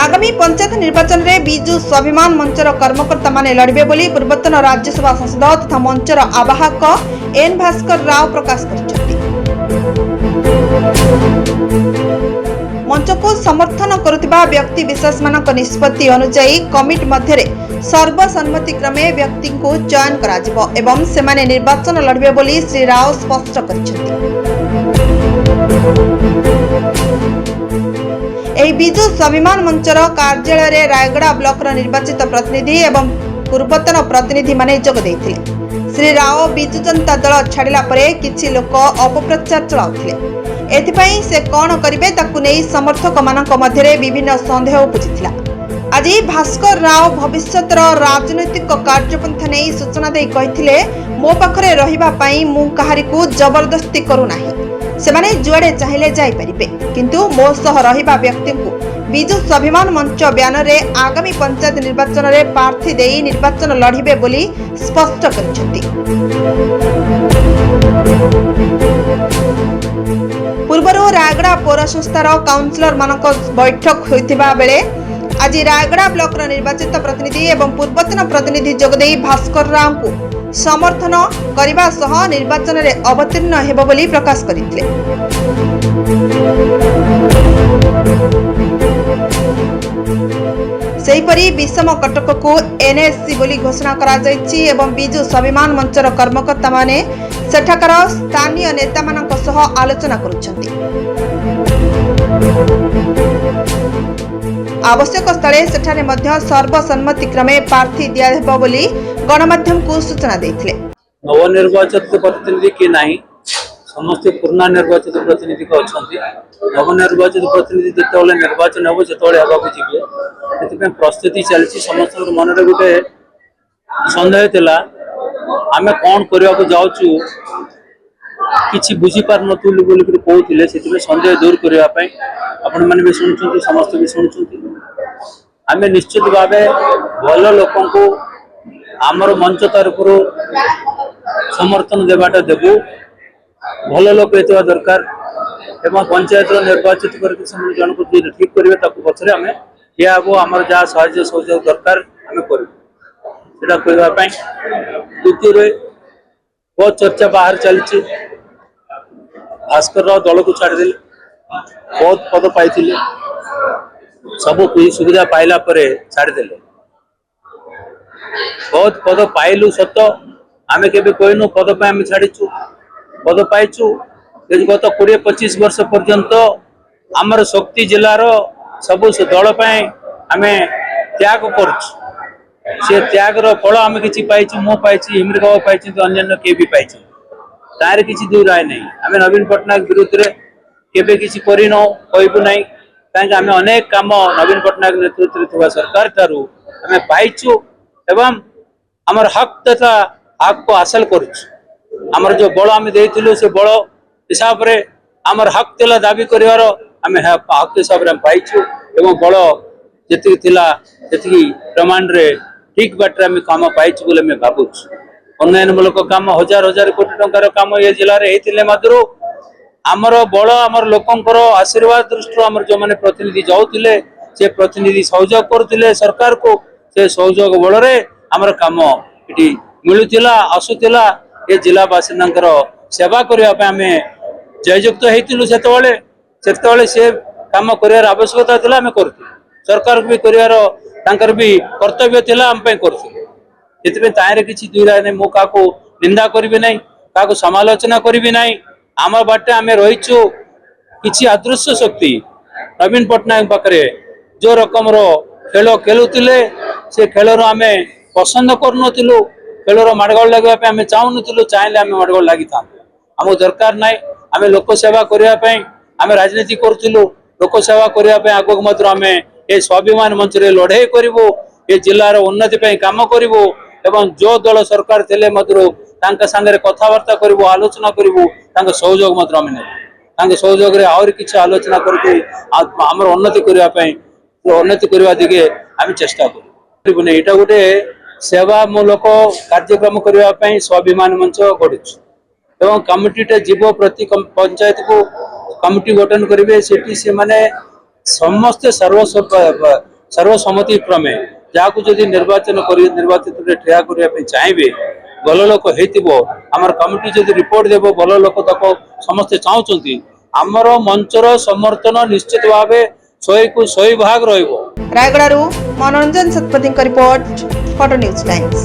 आगामी पंचायत निर्वाचन में विजु स्वाभिमान मंचर कर्मकर्ता माने लड़बे बोली पूर्वतन राज्यसभा सांसद तथा मंचर आवाहक एन भास्कर राव प्रकाश कर मंच को समर्थन करुवा व्यक्ति विशेष मान निष्पत्ति अनुजाई कमिटी मध्य सर्वसम्मति क्रमे व्यक्ति को चयन कर सेमाने निर्वाचन लड़बे बोली श्री राव स्पष्ट कर विजु स्वाभिमान मंचर कार्यालय रायगड़ा ब्लॉक निर्वाचित प्रतिनिधि एवं पूर्वतन प्रतिनिधि माने जोग देथिले। श्री राव विजु जनता दल छाड़िला परे किछि लोक अपप्रचार चलाउथिले। एथिपई से कोन करिवे ताकु नै समर्थक मानक मध्यरे विभिन्न संदेह उपजिथिला। आज भास्कर राव भविष्यतर राजनैतिक कार्यपंथा नै सूचना दे कहिथिले मो पाखरे रहिबा पई मु काहारी को जबरदस्ती करू नाही। सेमाने जुआडे चाहिले जाई परिबे किंतु मो सह रहिबा व्यक्ति को विजु स्वाभिमान मंच ब्यानर रे आगामी पंचायत निर्वाचन रे प्रार्थी देई निर्वाचन लड़िबे बोली स्पष्ट करिसेंती। पूर्वरो रायगड़ा पौर संस्थार काउंसिलर मानक बैठक होइतिबा बेले आज रायगड़ा ब्लॉक निर्वाचित प्रतिनिधि एवं पूर्वतन प्रतिनिधि जोगदेई भास्कर राव को समर्थन करने सह निर्वाचन में अवतीर्ण हेब बोली प्रकाश करथिले। सेहीपरि विषम कटक को एनएससी बोली घोषणा करा जायछि एवं विजु स्वाभिमान मंचर कर्मकर्ता माने सेठाकार स्थानीय नेता मानक सह आलोचना करुछन्ति। आवश्यक स्थले सेठारे मध्य सर्वसम्मति क्रमे प्रार्थी दिया हेबो बोली गणमाध्यम को सूचना देथिले। नवनिर्वाचित प्रतिनिधि के नहीं समस्त पूर्ण निर्वाचित प्रतिनिधि को अछंती। नवनिर्वाचित प्रतिनिधि जेतेबेले निर्वाचन हेबो सेतेबेले हेबाकु जिबे सेतिपे प्रस्तुति चलछि। समस्त मन रे गुटे संदेह थिला आमे कोन करिया को जाउछु किछि बुझी पार नथुलु बोली कि कहउथिले सेतिपे संदेह दूर करिया पई आपण माने भी सुनछुंती समस्त भी सुनछुंती। आमे निश्चित भावे भल लोकन को आमर मंच तरफ समर्थन देवाटा देबू। भल लोक हेतु दरकार एवं पंचायत निर्वाचित करके जन को ठीक करेंगे ताकू पछरे आमे या वो आमर जहाँ साहाय्य सहयोग दरकार आमे करिबा सेटा करबा पई। द्वितीय रे बहुत चर्चा बाहर चलछि भास्कर राव दल को छाड़ देले बहुत पद पाइथिले सब सुविधा पाइला परे छाड़ देले। बहुत पद पाइलु सत आमे केबे कहनु पद पे आमे छाड़ीचु पद पाइचु गत 20-25 वर्ष पर्यंत आमर शक्ति जिलार सब दल पे आमे त्याग करछु। से त्याग रो फल आमे किछि पाइछु मो पाइछि हिमरी बाबा पाइछि तो अन्य के भी पाइछि तार किछि दूर राय नहीं। आमे नवीन पटनायक विरुद्ध रे केबे किछि करिनो कहबु नहीं काहे आमे अनेक काम नवीन पटनायक नेतृत्व थवा सरकार तारु आमे पाइछु एवं आमर हक तथा हक को हासिल करूछु। आमर जो बल आमे देइथिलु से बल हिसाब रे आमर हक तेला दाबी करिवार आमे हक हिसाब रे पाइछु एवं बल जेति थिला जेति प्रमाण रे ठीक बाटरे आमे काम पाइछु बोले मैं भाबुछु। उन्नयनमूलक काम हजार हजार कोटी टंकार काम ये जिले में होइतिले मात्र आमर बल आमर लोकंकर आशीर्वाद दृष्टि आमर जो माने प्रतिनिधि जाउतिले से प्रतिनिधि सहयोग करथिले सरकार को से सहयोग बल रे आमर काम इटी मिलुतिला आसुतिला ए जिला बासिंदांकर सेवा करिया पे हमें जययुक्त हेतिलु सेतेबेले से काम करियार आवश्यकता थिला हमें करथि सरकार भी करियार तांकर भी कर्तव्य थिला हम पे करथि। एतबे तारे किछि दुई राय नै मो काको निंदा करिवे नै काको समालोचना करिवे नै आम बाटे आमे रहिछु किछि अदृश्य शक्ति नवीन पटनायक पाखरे जो रकम रो खेल खेलुतिले से खेल रो आमे पसंद करनथिलु खेल रो माडगोल लागबा पे आमे चाहुनथिलु चाहिले आमे माडगोल लागिता हमो दरकार नै। आमे लोक सेवा करिया पे आमे राजनीति करथिलु लोक सेवा करिया पे आगो मात्र आमे ए स्वाभिमान मंच रे लड़ाई करिवो ए जिल्ला रो उन्नति पे काम करिवो एवं जो दल सरकार थे मात्र सांगे कथबार्ता करूँ आलोचना करूँ सहयोग मात्र आम ने सहयोग आहरी किसी आलोचना करके आम उन्नति करने उन्नति करने दिगे आम चेष्टा करूँ। यहाँ गोटे सेवामूलक कार्यक्रम करने स्वाभिमान मंच गढ़ी एवं कमिटी जीव प्रति पंचायत को कमिटी गठन करेंगे सेठी से माने समस्ते सर्वसम्मति क्रमे जहाँ जदि निर्वाचित ठिया करने चाहिए भल लोक होमर कमिटी जदि रिपोर्ट देव भल लोक तक समस्ते चाहते आमर मंचर समर्थन निश्चित भाव 100 को 100 भाग रहिबो। रायगड़ारू मनोरंजन Satpathy report photo news times.